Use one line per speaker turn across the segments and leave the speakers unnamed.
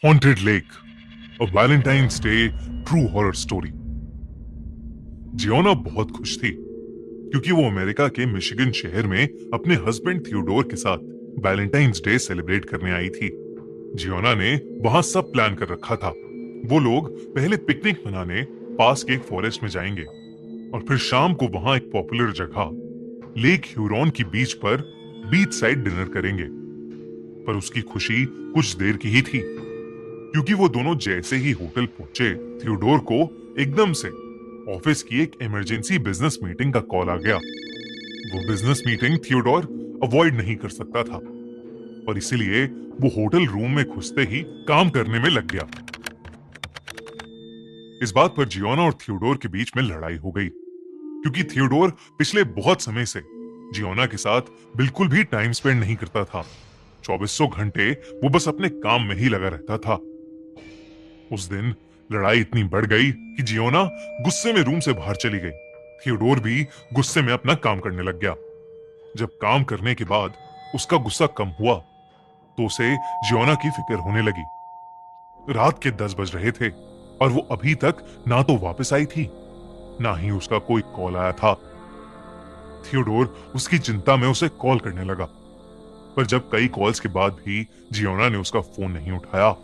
Haunted Lake, a Valentine's Day true horror story. जियोना बहुत खुश थी क्योंकि वो अमेरिका के मिशिगन शहर में अपने हस्बैंड थियोडोर के साथ वैलेंटाइंस डे सेलिब्रेट करने आई थी। जियोना ने वहां सब प्लान कर रखा था। वो लोग पहले पिकनिक मनाने पास के एक फॉरेस्ट में जाएंगे और फिर शाम को वहां एक पॉपुलर जगह लेक ह्यूरॉन की बीच पर बीच साइड डिनर करेंगे। पर उसकी खुशी कुछ देर की ही थी क्योंकि वो दोनों जैसे ही होटल पहुंचे थियोडोर को एकदम से ऑफिस की एक इमरजेंसी बिजनेस मीटिंग का कॉल आ गया। वो बिजनेस मीटिंग थियोडोर अवॉइड नहीं कर सकता था और इसीलिए वो होटल रूम में घुसते ही काम करने में लग गया। इस बात पर जियोना और थियोडोर के बीच में लड़ाई हो गई क्योंकि थियोडोर पिछले बहुत समय से जियोना के साथ बिल्कुल भी टाइम स्पेंड नहीं करता था। 2400 घंटे वो बस अपने काम में ही लगा रहता था। उस दिन लड़ाई इतनी बढ़ गई कि जियोना गुस्से में रूम से बाहर चली गई। थियोडोर भी गुस्से में अपना काम करने लग गया। जब काम करने के बाद उसका गुस्सा कम हुआ तो उसे जियोना की फिक्र होने लगी। रात के 10 बज रहे थे और वो अभी तक ना तो वापस आई थी ना ही उसका कोई कॉल आया था। थियोडोर उसकी चिंता में उसे कॉल करने लगा, पर जब कई कॉल्स के बाद भी जियोना ने उसका फोन नहीं उठाया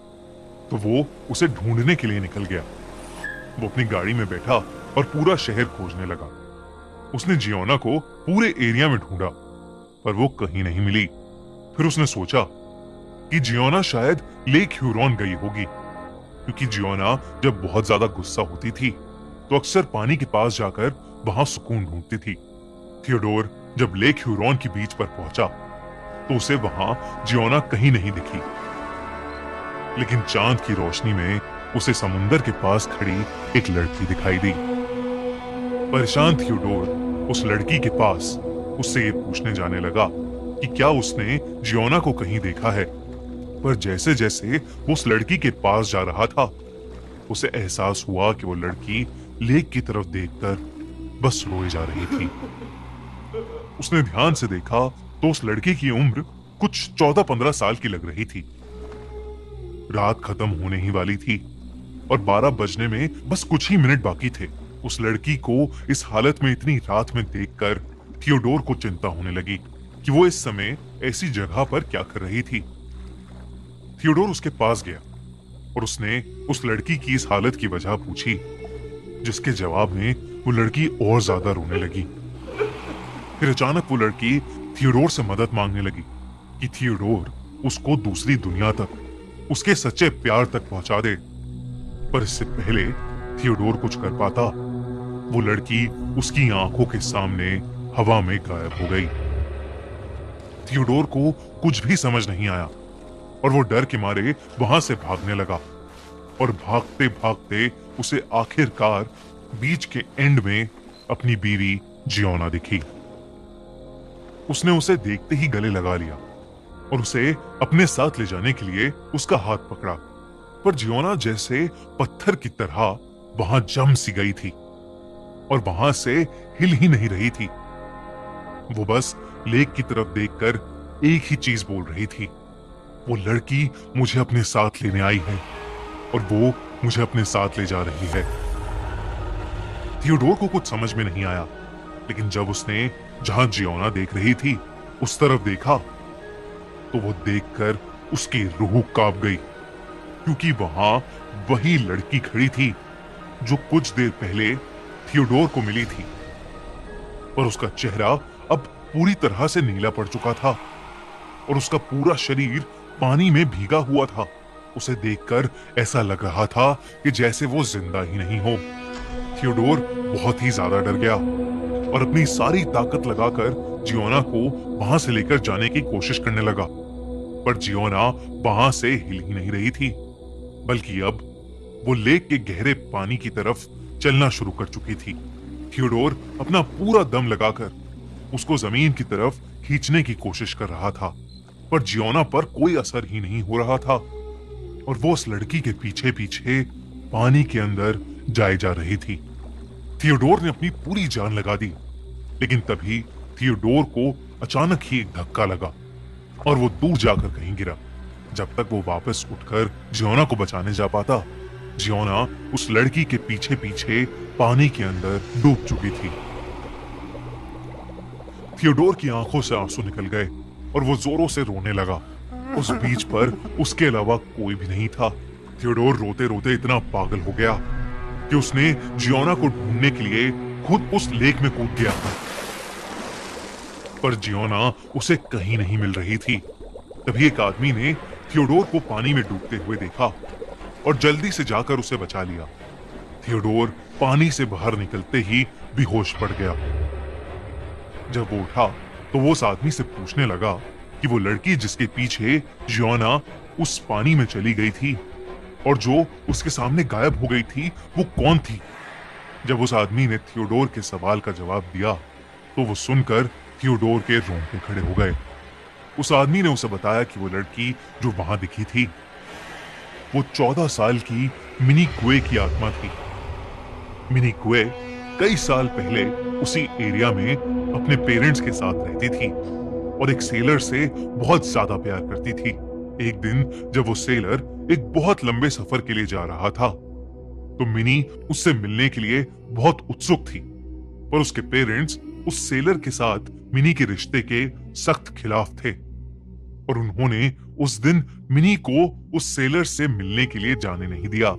तो वो उसे ढूंढने के लिए निकल गया। वो अपनी गाड़ी में बैठा और पूरा शहर खोजने लगा। उसने जियोना को पूरे एरिया में ढूंढा पर वो कहीं नहीं मिली। फिर उसने सोचा कि जियोना शायद लेक ह्यूरॉन गई होगी क्योंकि जियोना जब बहुत ज्यादा गुस्सा होती थी तो अक्सर पानी के पास जाकर वहां सुकून ढूंढती थी। थियोडोर जब लेक ह्यूरॉन की बीच पर पहुंचा तो उसे वहां जियोना कहीं नहीं दिखी, लेकिन चांद की रोशनी में उसे समुंदर के पास खड़ी एक लड़की दिखाई दी। परेशान थियोडोर उस लड़की के पास उससे ये पूछने जाने लगा कि क्या उसने जियोना को कहीं देखा है। पर जैसे जैसे वो उस लड़की के पास जा रहा था उसे एहसास हुआ कि वो लड़की लेक की तरफ देखकर बस रोए जा रही थी। उसने ध्यान से देखा तो उस लड़की की उम्र कुछ 14-15 साल की लग रही थी। रात खत्म होने ही वाली थी और 12 बजने में बस कुछ ही मिनट बाकी थे। उस लड़की को इस हालत में इतनी रात में देखकर थियोडोर को चिंता होने लगी कि वो इस समय ऐसी जगह पर क्या कर रही थी। थियोडोर उसके पास गया और उसने उस लड़की की इस हालत की वजह पूछी, जिसके जवाब में वो लड़की और ज्यादा रोने लगी। फिर अचानक वो लड़की थियोडोर से मदद मांगने लगी कि थियोडोर उसको दूसरी दुनिया तक, उसके सच्चे प्यार तक पहुंचा दे। पर इससे पहले थियोडोर कुछ कर पाता वो लड़की उसकी आंखों के सामने हवा में गायब हो गई। थियोडोर को कुछ भी समझ नहीं आया और वो डर के मारे वहां से भागने लगा और भागते भागते उसे आखिरकार बीच के एंड में अपनी बीवी जियोना दिखी। उसने उसे देखते ही गले लगा लिया और उसे अपने साथ ले जाने के लिए उसका हाथ पकड़ा, पर जियोना जैसे पत्थर की तरह वहां जम सी गई थी और वहां से हिल ही नहीं रही थी। वो बस लेक की तरफ देखकर एक ही चीज बोल रही थी, वो लड़की मुझे अपने साथ लेने आई है और वो मुझे अपने साथ ले जा रही है। थियोडोर को कुछ समझ में नहीं आया, लेकिन जब उसने जहां जियोना देख रही थी उस तरफ देखा तो वो देखकर उसकी रूह कांप गई क्योंकि वहां वही लड़की खड़ी थी जो कुछ देर पहले थियोडोर को मिली थी। पर उसका चेहरा अब पूरी तरह से नीला पड़ चुका था और उसका पूरा शरीर पानी में भीगा हुआ था। उसे देखकर ऐसा लग रहा था कि जैसे वो जिंदा ही नहीं हो। थियोडोर बहुत ही ज्यादा डर गया और अपनी सारी ताकत लगाकर जियोना को वहां से लेकर जाने की कोशिश करने लगा, पर जियोना वहां से हिल ही नहीं रही थी, बल्कि अब वो लेक के गहरे पानी की तरफ चलना शुरू कर चुकी थी। थियोडोर अपना पूरा दम लगाकर उसको जमीन की तरफ खींचने की कोशिश कर रहा था, पर जियोना पर कोई असर ही नहीं हो रहा था और वो उस लड़की के पीछे पीछे पानी के अंदर जाए जा रही थी। थियोडोर ने अपनी पूरी जान लगा दी, लेकिन तभी थियोडोर को अचानक ही एक धक्का लगा और वो दूर जाकर कहीं गिरा। जब तक वो वापस उठकर जियोना को बचाने जा पाता। जियोना उस लड़की के पीछे पीछे पानी के अंदर डूब चुकी थी। थियोडोर की आंखों से आंसू निकल गए और वो जोरों से रोने लगा। उस बीच पर उसके अलावा कोई भी नहीं था। थियोडोर रोते रोते इतना पागल हो गया कि उसने जियोना को ढूंढने के लिए खुद उस लेक में कूद गया। पर जियोना उसे कहीं नहीं मिल रही थी। तभी एक आदमी ने थियोडोर को पानी में डूबते हुए देखा और जल्दी से जाकर उसे बचा लिया। थियोडोर पानी से बाहर निकलते ही बेहोश पड़ गया। जब वो उठा तो वो उस आदमी से पूछने लगा कि वो लड़की जिसके पीछे जियोना उस पानी में चली गई थी और जो उसके सामने गायब हो गई थी वो कौन थी। जब उस आदमी ने थियोडोर के सवाल का जवाब दिया तो वो सुनकर थियोडोर के रोंगटे खड़े हो गए। उस आदमी ने उसे बताया कि वो लड़की जो वहां दिखी थी वो 14 साल की मिनी कुए की आत्मा थी। मिनी कुए कई साल पहले उसी एरिया में अपने पेरेंट्स के साथ रहती थी और एक सेलर से बहुत ज्यादा प्यार करती थी। एक दिन जब वो सेलर एक बहुत लंबे सफर के लिए जा रहा था तो मिनी उससे मिलने के लिए बहुत उत्सुक थी, पर उसके पेरेंट्स उस सेलर के साथ मिनी के रिश्ते के सख्त खिलाफ थे और उन्होंने उस दिन मिनी को उस सेलर से मिलने के लिए जाने नहीं दिया।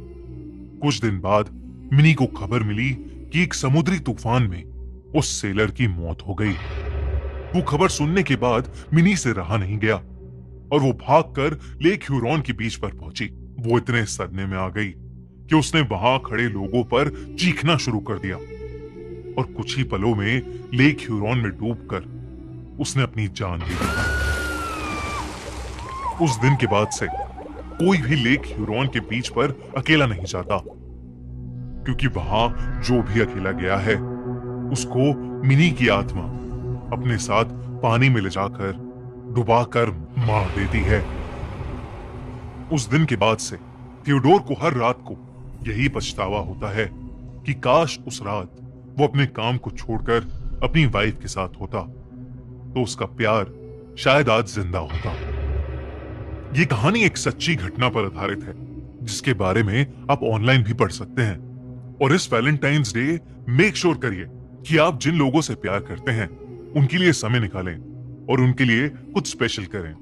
कुछ दिन बाद मिनी को खबर मिली कि एक समुद्री तूफान में उस सेलर की मौत हो गई। वो खबर सुनने के बाद मिनी से रहा नहीं गया और वो भागकर लेक ह्यूरॉन के बीच पर पहुंची। वो इतने सदमे में आ गई कि उसने वहां खड़े लोगों पर चीखना शुरू कर दिया और कुछ ही पलों में लेक ह्यूरॉन में डूबकर उसने अपनी जान दे दी। उस दिन के बाद से कोई भी लेक ह्यूरॉन के बीच पर अकेला नहीं जाता, क्योंकि वहां जो भी अकेला गया है उसको मिनी की आत्मा अपने साथ पानी में ले जाकर डुबाकर मार देती है। उस दिन के बाद से थियोडोर को हर रात को यही पछतावा होता है कि काश उस रात वो अपने काम को छोड़कर अपनी वाइफ के साथ होता तो उसका प्यार शायद आज जिंदा होता। ये कहानी एक सच्ची घटना पर आधारित है जिसके बारे में आप ऑनलाइन भी पढ़ सकते हैं। और इस वैलेंटाइंस डे मेक श्योर करिए कि आप जिन लोगों से प्यार करते हैं उनके लिए समय निकालें और उनके लिए कुछ स्पेशल करें।